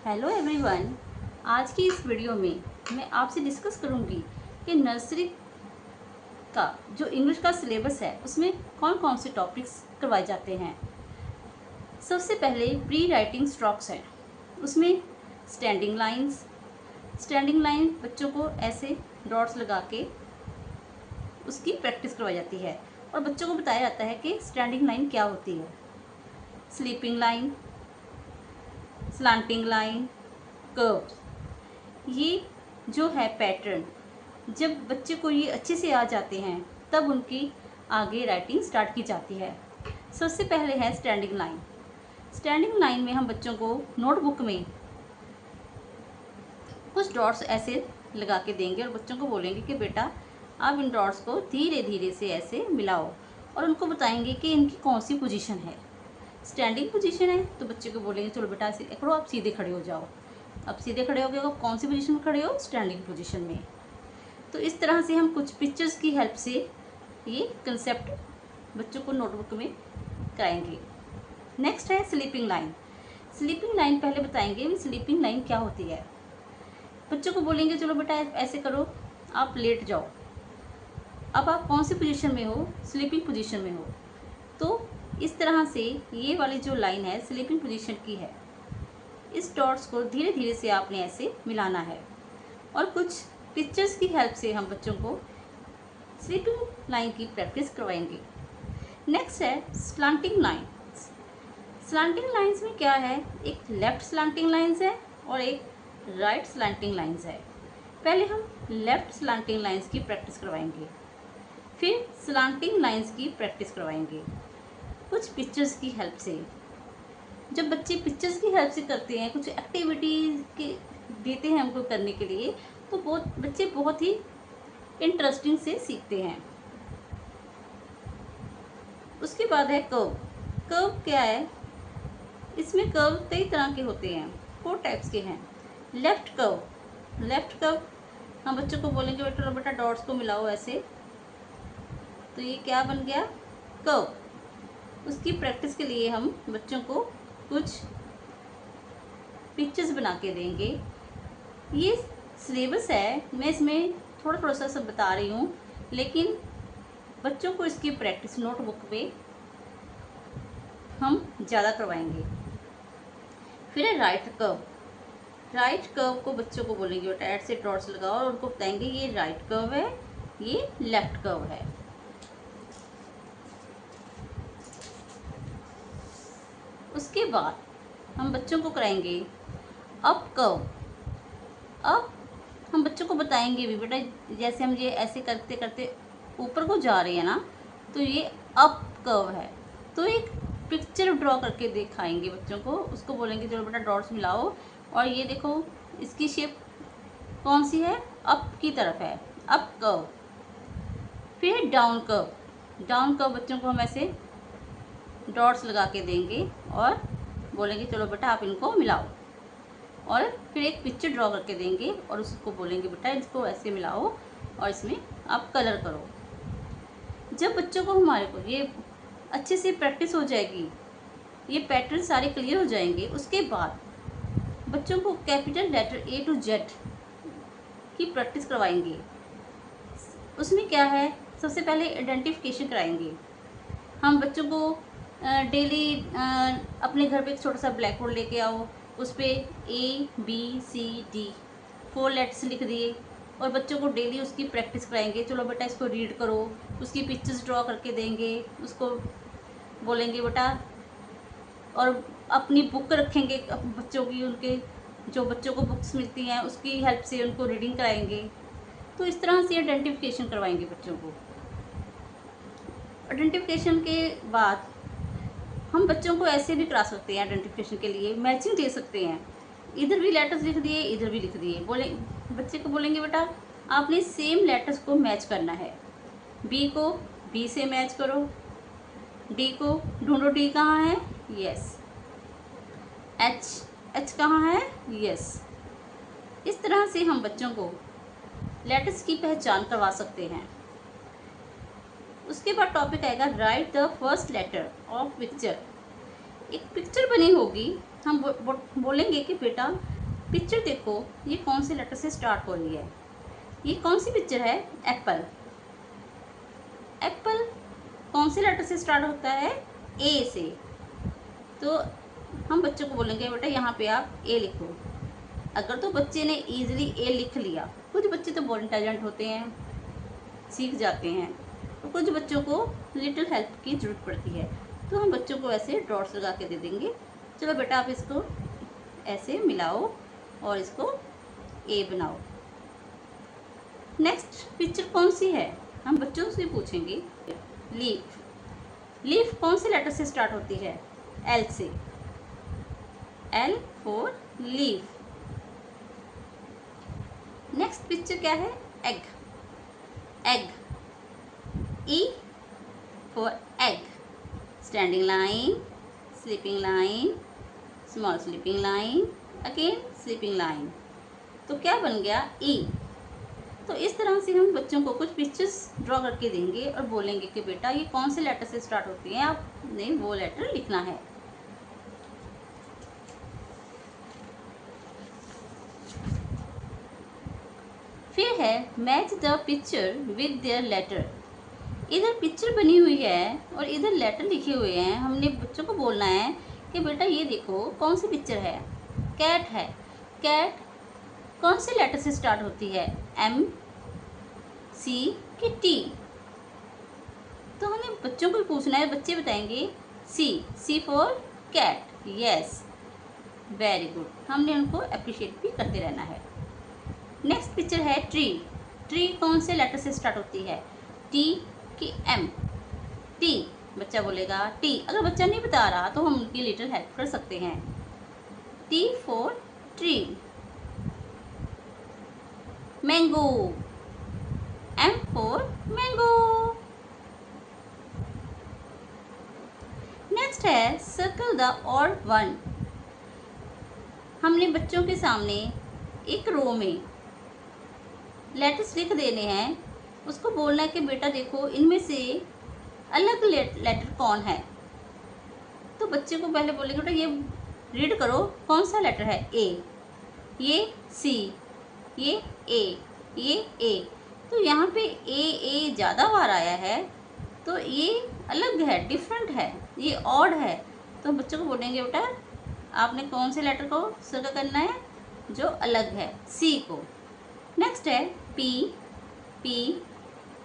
Hello everyone. आज की इस वीडियो में मैं आपसे डिस्कस करूंगी कि नर्सरी का जो इंग्लिश का सिलेबस है उसमें कौन कौन से टॉपिक्स करवाए जाते हैं। सबसे पहले प्री राइटिंग स्ट्रोक्स हैं। उसमें स्टैंडिंग लाइन बच्चों को ऐसे डॉट्स लगा के उसकी प्रैक्टिस करवाई जाती है और बच्चों को बताया जाता है कि स्टैंडिंग लाइन क्या होती है। Sleeping line, slanting line, curve, ये जो है पैटर्न, जब बच्चे को ये अच्छे से आ जाते हैं तब उनकी आगे राइटिंग स्टार्ट की जाती है। सबसे पहले है स्टैंडिंग लाइन। स्टैंडिंग लाइन में हम बच्चों को नोटबुक में कुछ डॉट्स ऐसे लगा के देंगे और बच्चों को बोलेंगे कि बेटा आप इन डॉट्स को धीरे धीरे से ऐसे मिलाओ और उनको बताएंगे कि इनकी कौन सी पोजीशन है। स्टैंडिंग पोजीशन है तो बच्चे को बोलेंगे चलो बेटा ऐसे करो, आप सीधे खड़े हो जाओ। अब सीधे खड़े हो गए, आप कौन सी पोजीशन में खड़े हो? स्टैंडिंग पोजीशन में। तो इस तरह से हम कुछ पिक्चर्स की हेल्प से ये कंसेप्ट बच्चों को नोटबुक में कराएंगे। नेक्स्ट है स्लीपिंग लाइन। स्लीपिंग लाइन पहले बताएंगे भी स्लीपिंग लाइन क्या होती है। बच्चों को बोलेंगे चलो बेटा ऐसे करो, आप लेट जाओ। अब आप कौन सी पोजीशन में हो? स्लीपिंग पोजीशन में हो। तो इस तरह से ये वाली जो लाइन है स्लीपिंग पोजीशन की है। इस डॉट्स को धीरे धीरे से आपने ऐसे मिलाना है और कुछ पिक्चर्स की हेल्प से हम बच्चों को स्लीपिंग लाइन की प्रैक्टिस करवाएंगे। नेक्स्ट है स्लांटिंग लाइंस। स्लांटिंग लाइंस में क्या है? एक लेफ्ट स्लांटिंग लाइंस है और एक राइट स्लांटिंग लाइंस है। पहले हम लेफ्ट स्लांटिंग लाइंस की प्रैक्टिस करवाएंगे, फिर स्लांटिंग लाइंस की प्रैक्टिस करवाएंगे कुछ पिक्चर्स की हेल्प से। जब बच्चे पिक्चर्स की हेल्प से करते हैं, कुछ एक्टिविटीज़ के देते हैं हमको करने के लिए, तो बच्चे बहुत ही इंटरेस्टिंग से सीखते हैं। उसके बाद है कर्व। कर्व क्या है? इसमें कर्व कई तरह के होते हैं, 4 टाइप्स के हैं। लेफ्ट कर्व हम बच्चों को बोलेंगे बेटा बेटा डॉट्स को मिलाओ ऐसे, तो ये क्या बन गया? कर्व। उसकी प्रैक्टिस के लिए हम बच्चों को कुछ पिक्चर्स बना के देंगे। ये सिलेबस है, मैं इसमें थोड़ा थोड़ा सा सब बता रही हूँ, लेकिन बच्चों को इसकी प्रैक्टिस नोटबुक पे हम ज़्यादा करवाएंगे। फिर है राइट कर्व। राइट कर्व को बच्चों को बोलेंगे बेटा ऐसे डॉट्स लगाओ और उनको बताएंगे ये राइट कर्व है, ये लेफ्ट कर्व है। उसके बाद हम बच्चों को कराएंगे अप कर्व। अब हम बच्चों को बताएंगे भी बेटा जैसे हम ये ऐसे करते करते ऊपर को जा रहे हैं ना, तो ये अप कर्व है। तो एक पिक्चर ड्रॉ करके दिखाएंगे बच्चों को, उसको बोलेंगे चलो बेटा डॉट्स मिलाओ और ये देखो इसकी शेप कौन सी है? अप की तरफ है, अप कर्व। फिर डाउन कर्व। डाउन कर्व बच्चों को हम ऐसे डॉट्स लगा के देंगे और बोलेंगे चलो बेटा आप इनको मिलाओ और फिर एक पिक्चर ड्रॉ करके देंगे और उसको बोलेंगे बेटा इसको ऐसे मिलाओ और इसमें आप कलर करो। जब बच्चों को हमारे को ये अच्छे से प्रैक्टिस हो जाएगी, ये पैटर्न सारे क्लियर हो जाएंगे, उसके बाद बच्चों को capital letter A to Z की प्रैक्टिस करवाएंगे। उसमें क्या है? सबसे पहले आइडेंटिफिकेशन कराएंगे। हम बच्चों को डेली अपने घर पे एक छोटा सा ब्लैक बोर्ड लेके आओ, उस पर ABCD 4 लेटर्स लिख दिए और बच्चों को डेली उसकी प्रैक्टिस कराएंगे। चलो बेटा इसको रीड करो, उसकी पिक्चर्स ड्रॉ करके देंगे, उसको बोलेंगे बेटा और अपनी बुक रखेंगे बच्चों की, उनके जो बच्चों को बुक्स मिलती हैं उसकी हेल्प से उनको रीडिंग कराएंगे। तो इस तरह से आइडेंटिफिकेशन करवाएंगे बच्चों को। आइडेंटिफिकेशन के बाद हम बच्चों को ऐसे भी करा सकते हैं, आइडेंटिफिकेशन के लिए मैचिंग दे सकते हैं। इधर भी लेटर्स लिख दिए, इधर भी लिख दिए, बोले बच्चे को बोलेंगे बेटा आपने सेम लेटर्स को मैच करना है। बी को बी से मैच करो, डी को ढूंढो डी कहाँ है? यस। एच कहाँ है? यस। इस तरह से हम बच्चों को लेटर्स की पहचान करवा सकते हैं। उसके बाद टॉपिक आएगा write the first letter of picture. एक पिक्चर बनी होगी, हम बोलेंगे कि बेटा पिक्चर देखो, ये कौन से लेटर से स्टार्ट हो रही है? ये कौन सी पिक्चर है? एप्पल। एप्पल कौन से लेटर से स्टार्ट होता है? ए से। तो हम बच्चों को बोलेंगे बेटा यहाँ पे आप ए लिखो। अगर तो बच्चे ने ईजिली ए लिख लिया, कुछ बच्चे तो बहुत इंटेलिजेंट होते हैं, सीख जाते हैं, तो कुछ बच्चों को लिटिल हेल्प की ज़रूरत पड़ती है, तो हम बच्चों को ऐसे डॉट्स लगा के दे देंगे। चलो बेटा आप इसको ऐसे मिलाओ और इसको ए बनाओ। नेक्स्ट पिक्चर कौन सी है? हम बच्चों से पूछेंगे। लीफ। लीफ कौन से लेटर से स्टार्ट होती है? एल से। L for leaf. Next picture क्या है? Egg. Egg. E for egg. Standing line, sleeping line, small sleeping line, again sleeping line. तो क्या बन गया? E. तो इस तरह से हम बच्चों को कुछ पिक्चर्स ड्रॉ करके देंगे और बोलेंगे कि बेटा ये कौन से लेटर से स्टार्ट होती है, आपने वो लेटर लिखना है। फिर है match the picture with their letter. इधर पिक्चर बनी हुई है और इधर लेटर लिखे हुए हैं। हमने बच्चों को बोलना है कि बेटा ये देखो कौन सी पिक्चर है? कैट है। कैट कौन से लेटर से स्टार्ट होती है? एम, सी कि टी? तो हमें बच्चों को पूछना है, बच्चे बताएंगे C. C for cat. Yes, very good. हमने उनको अप्रिशिएट भी करते रहना है। नेक्स्ट पिक्चर है ट्री। ट्री कौन से लेटर से स्टार्ट होती है? टी कि एम? टी। बच्चा बोलेगा टी। अगर बच्चा नहीं बता रहा तो हम उनकी लिटिल हेल्प कर सकते हैं। T for tree. Mango. M for mango. Next है सर्कल द ऑड वन। हमने बच्चों के सामने एक रो में लेटर्स लिख देने हैं, उसको बोलना है कि बेटा देखो इनमें से अलग लेटर कौन है। तो बच्चे को पहले बोलेंगे बेटा ये रीड करो कौन सा लेटर है? ए। ये सी, ये ए, ये ए। तो यहाँ पे ए ज़्यादा बार आया है, तो ये अलग है, डिफरेंट है, ये ऑड है। तो बच्चों को बोलेंगे बेटा आपने कौन से लेटर को सर्कल करना है? जो अलग है, सी को। नेक्स्ट है पी, पी,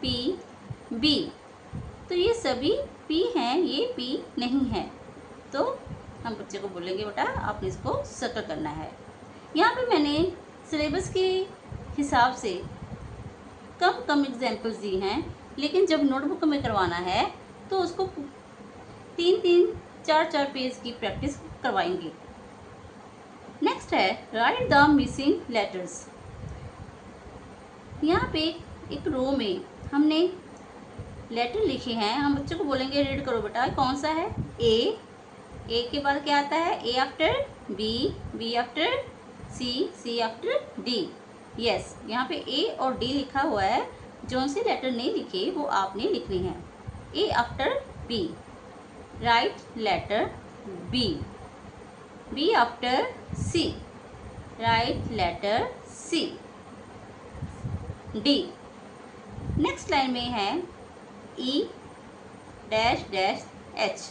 पी, बी। तो ये सभी पी हैं, ये पी नहीं है। तो हम बच्चे को बोलेंगे बेटा आपने इसको सर्कल करना है। यहाँ पे मैंने सिलेबस के हिसाब से कम एग्जाम्पल्स दी हैं, लेकिन जब नोटबुक में करवाना है तो उसको 3-3, 4-4 पेज की प्रैक्टिस करवाएंगे। नेक्स्ट है राइट द मिसिंग लेटर्स। यहाँ पे एक रो में हमने लेटर लिखे हैं, हम बच्चों को बोलेंगे रीड करो बेटा कौन सा है? ए। ए के बाद क्या आता है? ए आफ्टर बी, बी आफ्टर सी, सी आफ्टर डी। यस, यहाँ पे ए और डी लिखा हुआ है। जो से लेटर नहीं लिखे वो आपने लिखने हैं। A after B, right letter B. B after C, right letter C. D. Next line में है ई डैश डैश एच।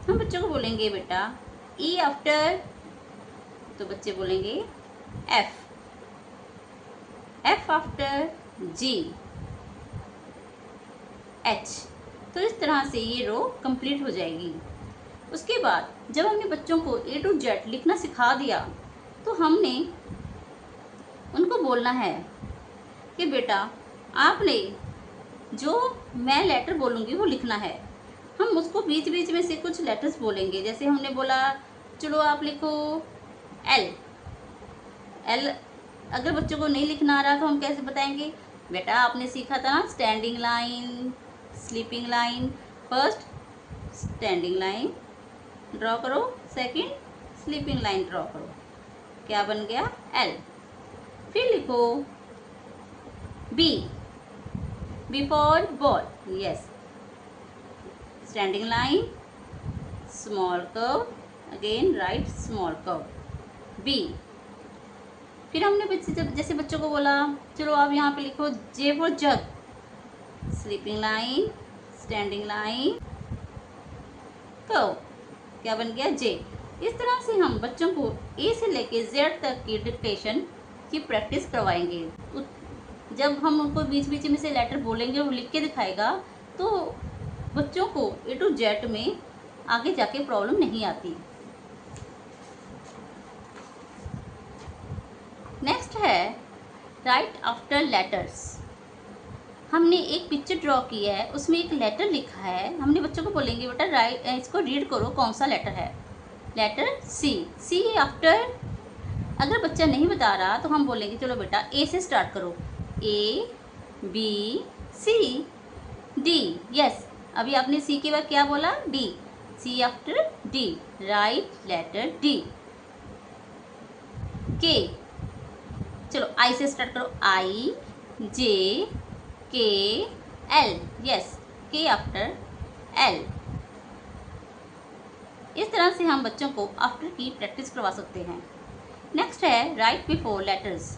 हम बच्चों को बोलेंगे बेटा ई आफ्टर, तो बच्चे बोलेंगे एफ। एफ आफ्टर जी, एच। तो इस तरह से ये रो कंप्लीट हो जाएगी। उसके बाद जब हमने बच्चों को ए टू जेड लिखना सिखा दिया तो हमने उनको बोलना है कि बेटा आपने जो मैं लेटर बोलूँगी वो लिखना है। हम उसको बीच बीच में से कुछ लेटर्स बोलेंगे। जैसे हमने बोला चलो आप लिखो एल। एल अगर बच्चों को नहीं लिखना आ रहा तो हम कैसे बताएंगे? बेटा आपने सीखा था ना standing line, sleeping line. First standing line draw करो, सेकंड स्लीपिंग लाइन ड्रॉ करो। क्या बन गया? एल। फिर लिखो B. B for ball. Yes. Standing line, small curve. Again, right small curve. B. फिर हमने जैसे बच्चों को बोला चलो आप यहाँ पे लिखो J for jug, sleeping line, standing line, curve, क्या बन गया जे। इस तरह से हम बच्चों को ए से लेके जेड तक की डिक्टेशन की प्रैक्टिस करवाएंगे। जब हम उनको बीच बीच में से लेटर बोलेंगे और लिख के दिखाएगा तो बच्चों को ए टू जेड में आगे जाके प्रॉब्लम नहीं आती। नेक्स्ट है राइट आफ्टर लेटर्स। हमने एक पिक्चर ड्रॉ की है, उसमें एक लेटर लिखा है। हमने बच्चों को बोलेंगे बेटा राइट, इसको रीड करो कौन सा लेटर है। लेटर सी। सी आफ्टर, अगर बच्चा नहीं बता रहा तो हम बोलेंगे चलो बेटा ए से स्टार्ट करो, A B C D. Yes, अभी आपने सी के बाद क्या बोला, D. C after D, right letter D. Okay, चलो आई से स्टार्ट करो, I J K L. Yes, K after L. इस तरह से हम बच्चों को आफ्टर की प्रैक्टिस करवा सकते हैं। नेक्स्ट है राइट बिफोर लेटर्स।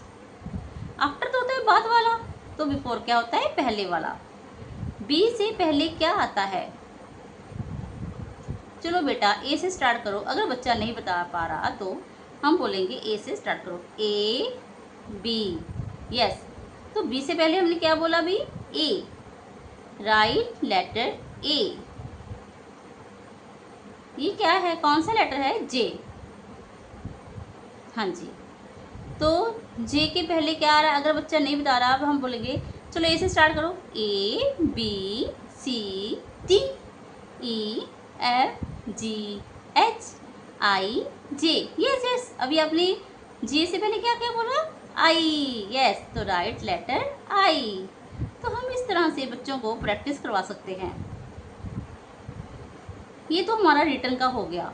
आफ्टर तो होता है बाद वाला, तो बिफोर क्या होता है, पहले वाला। बी से पहले क्या आता है, चलो बेटा ए से स्टार्ट करो। अगर बच्चा नहीं बता पा रहा तो हम बोलेंगे ए से स्टार्ट करो, ए बी। यस, तो बी से पहले हमने क्या बोला भी, ए, राइट लेटर ए। ये क्या है, कौन सा लेटर है, जे। हाँ जी, तो जे के पहले क्या आ रहा है, अगर बच्चा नहीं बता रहा अब हम बोलेंगे चलो ए से स्टार्ट करो, A B C D E F G H I J. Yes yes, अभी आपने जे से पहले क्या क्या बोला, आई। यस, तो राइट लेटर आई। तो हम इस तरह से बच्चों को प्रैक्टिस करवा सकते हैं। ये तो हमारा रिटन का हो गया।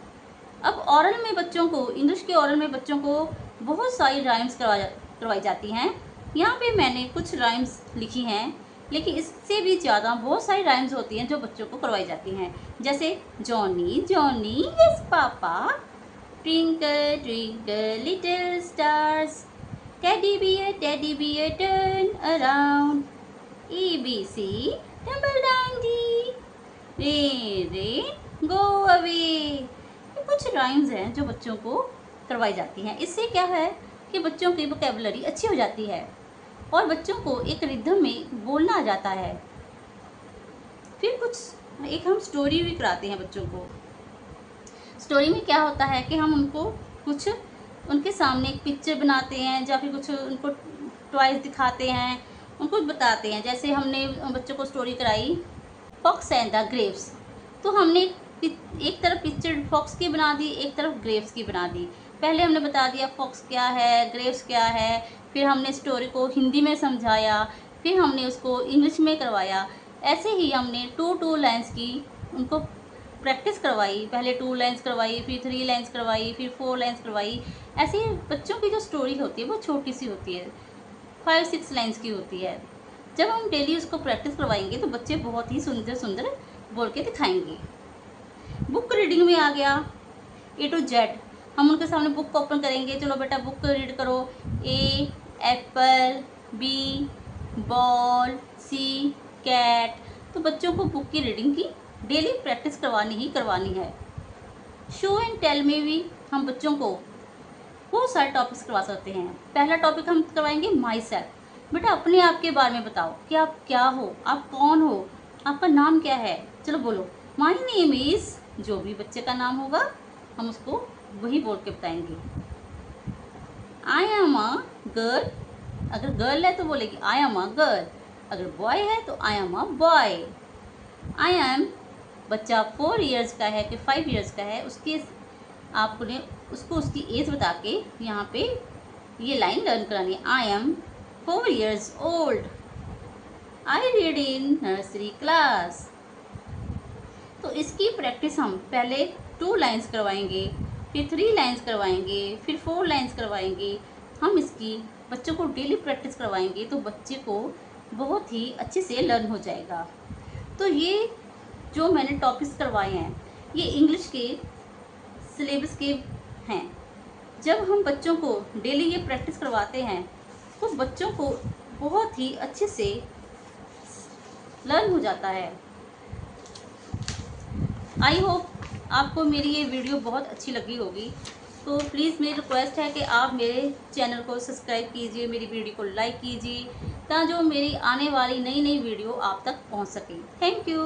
अब ऑरल में बच्चों को, इंग्लिश के ऑरल में बच्चों को बहुत सारी राइम्स करवाई जाती हैं। यहाँ पे मैंने कुछ राइम्स लिखी हैं, लेकिन इससे भी ज़्यादा बहुत सारी राइम्स होती हैं जो बच्चों को करवाई जाती हैं। जैसे Johnny Johnny yes papa, twinkle twinkle little stars, teddy bear turn around, ABC tumble down दी, रेन रेन गो अवे। ये कुछ राइम्स हैं जो बच्चों को करवाई जाती हैं। इससे क्या है कि बच्चों की वोकैबुलरी अच्छी हो जाती है और बच्चों को एक रिदम में बोलना आ जाता है। फिर कुछ एक हम स्टोरी भी कराते हैं बच्चों को। स्टोरी में क्या होता है कि हम उनको कुछ उनके सामने एक पिक्चर बनाते हैं या फिर कुछ उनको टॉयज दिखाते हैं, उनको बताते हैं। जैसे हमने बच्चों को स्टोरी कराई फॉक्स एंड द ग्रेव्स, तो हमने एक तरफ पिक्चर फॉक्स की बना दी, एक तरफ ग्रेव्स की बना दी। पहले हमने बता दिया फॉक्स क्या है, ग्रेव्स क्या है, फिर हमने स्टोरी को हिंदी में समझाया, फिर हमने उसको इंग्लिश में करवाया। ऐसे ही हमने 2 लाइन्स की उनको प्रैक्टिस करवाई। पहले 2 लाइन्स करवाई, फिर 3 लाइन्स करवाई, फिर 4 लाइन्स करवाई। ऐसे ही बच्चों की जो स्टोरी होती है वो छोटी सी होती है, 5-6 लाइन्स की होती है। जब हम डेली उसको प्रैक्टिस करवाएंगे तो बच्चे बहुत ही सुंदर सुंदर बोल के दिखाएंगे। बुक रीडिंग में आ गया ए टू जेड। हम उनके सामने बुक ओपन करेंगे, चलो बेटा बुक रीड करो, ए एप्पल, बी बॉल, सी कैट। तो बच्चों को बुक की रीडिंग की डेली प्रैक्टिस करवानी ही करवानी है। शो एंड टेल में भी हम बच्चों को बहुत सारे टॉपिक्स करवा सकते हैं। पहला टॉपिक हम करवाएंगे माई सेल्फ। बेटा अपने आप के बारे में बताओ कि आप क्या हो, आप कौन हो, आपका नाम क्या है। चलो बोलो, माई नेम इज़, जो भी बच्चे का नाम होगा हम उसको वही बोल के बताएंगे। आई एम अ गर्ल, अगर गर्ल है तो बोलेगी आई एम अ गर्ल, अगर बॉय है तो I am a boy. I am, बच्चा 4 इयर्स का है कि 5 इयर्स का है, उसके आपने उसको उसकी एज बता के यहाँ पे ये लाइन लर्न करानी है। I am 4 years old, I read in nursery class. तो इसकी प्रैक्टिस हम पहले 2 लाइन्स करवाएंगे, फिर 3 लाइन्स करवाएंगे, फिर 4 लाइन्स करवाएंगे। हम इसकी बच्चों को डेली प्रैक्टिस करवाएंगे तो बच्चे को बहुत ही अच्छे से लर्न हो जाएगा। तो ये जो मैंने टॉपिक्स करवाए हैं ये इंग्लिश के सिलेबस के हैं। जब हम बच्चों को डेली ये प्रैक्टिस करवाते हैं तो बच्चों को बहुत ही अच्छे से लर्न हो जाता है। आई होप आपको मेरी ये वीडियो बहुत अच्छी लगी होगी। तो प्लीज़ मेरी रिक्वेस्ट है कि आप मेरे चैनल को सब्सक्राइब कीजिए, मेरी वीडियो को लाइक कीजिए, ताकि जो मेरी आने वाली नई नई वीडियो आप तक पहुंच सके। Thank you.